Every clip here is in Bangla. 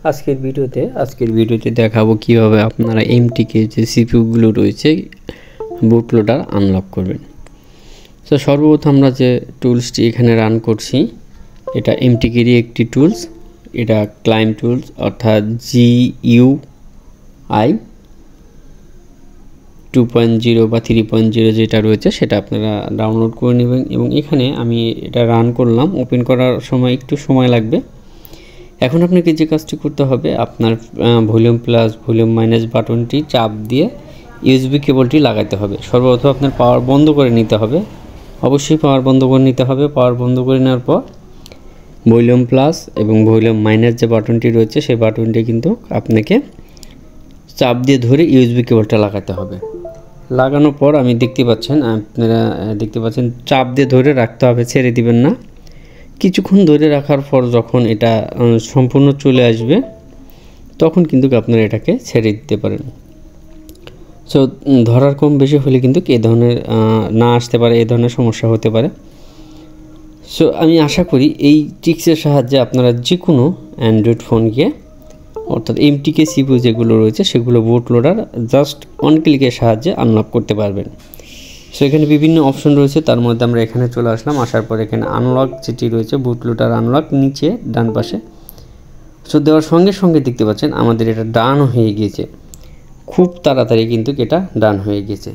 আজকের ভিডিওতে দেখাবো কিভাবে আপনারা এমটিকে যে সিপিইউগুলো রয়েছে বুট লোডার আনলক করবেন। তো সর্বপ্রথম আমরা যে টুলসটি এখানে রান করছি এটা এমটিকেরই একটি টুলস, এটা ক্লাইম টুলস অর্থাৎ GUI 2.0 বা 3.0 যেটা রয়েছে সেটা আপনারা ডাউনলোড করে নেবেন এবং এখানে আমি এটা রান করলাম। ওপেন করার সময় একটু সময় লাগবে। এখন আপনাকে যে কাজটি করতে হবে, আপনার ভলিউম প্লাস ভলিউম মাইনাস বাটনটি চাপ দিয়ে ইউএসবি কেবলটি লাগাতে হবে। সর্বপ্রথম আপনার পাওয়ার বন্ধ করে নিতে হবে, অবশ্যই পাওয়ার বন্ধ করে নিতে হবে। পাওয়ার বন্ধ করে নেওয়ার পর ভলিউম প্লাস এবং ভলিউম মাইনাস যে বাটনটি রয়েছে সেই বাটনটি কিন্তু আপনাকে চাপ দিয়ে ধরে ইউএসবি কেবলটা লাগাতে হবে। লাগানোর পর আপনারা দেখতে পাচ্ছেন চাপ দিয়ে ধরে রাখতে হবে, ছেড়ে দিবেন না। কিছুক্ষণ ধরে রাখার পর যখন এটা সম্পূর্ণ চলে আসবে তখন কিন্তু আপনারা এটাকে ছেড়ে দিতে পারেন। সো ধরার কম বেশি হলে কিন্তু এই ধরনের না আসতে পারে, এই ধরনের সমস্যা হতে পারে। সো আমি আশা করি এই ট্রিক্সের সাহায্যে আপনারা যে কোনো অ্যান্ড্রয়েড ফোনকে অর্থাৎ এমটিকে সিপিইউ যেগুলো রয়েছে সেগুলো বুট লোডার জাস্ট অন ক্লিকের সাহায্যে আনলক করতে পারবেন। সো এখানে বিভিন্ন অপশন রয়েছে, তার মধ্যে আমরা এখানে চলে আসলাম। আসার পর এখানে আনলক যেটি রয়েছে বুট লোডার আনলক নিচে ডান পাশে। সো দেওয়ার সঙ্গে সঙ্গে দেখতে পাচ্ছেন আমাদের এটা ডান হয়ে গিয়েছে, খুব তাড়াতাড়ি কিন্তু এটা ডান হয়ে গেছে।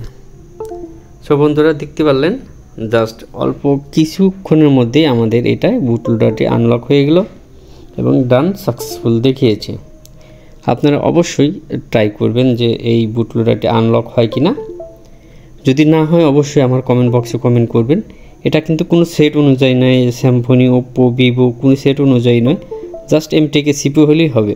সো বন্ধুরা দেখতে পারলেন জাস্ট অল্প কিছুক্ষণের মধ্যেই আমাদের এটা বুট লোডারটি আনলক হয়ে গেল এবং ডান সাকসেসফুল দেখিয়েছে। আপনারা অবশ্যই ট্রাই করবেন যে এই বুট লোডারটি আনলক হয় কিনা। যদি না হয় অবশ্যই আমার কমেন্ট বক্সে কমেন্ট করবেন। এটা কিন্তু কোনো সেট অনুযায়ী নয়, স্যামসং, ওপ্পো, ভিভো কোনো সেট অনুযায়ী নয়, জাস্ট এমটিকে সিপিইউ হলেই হবে।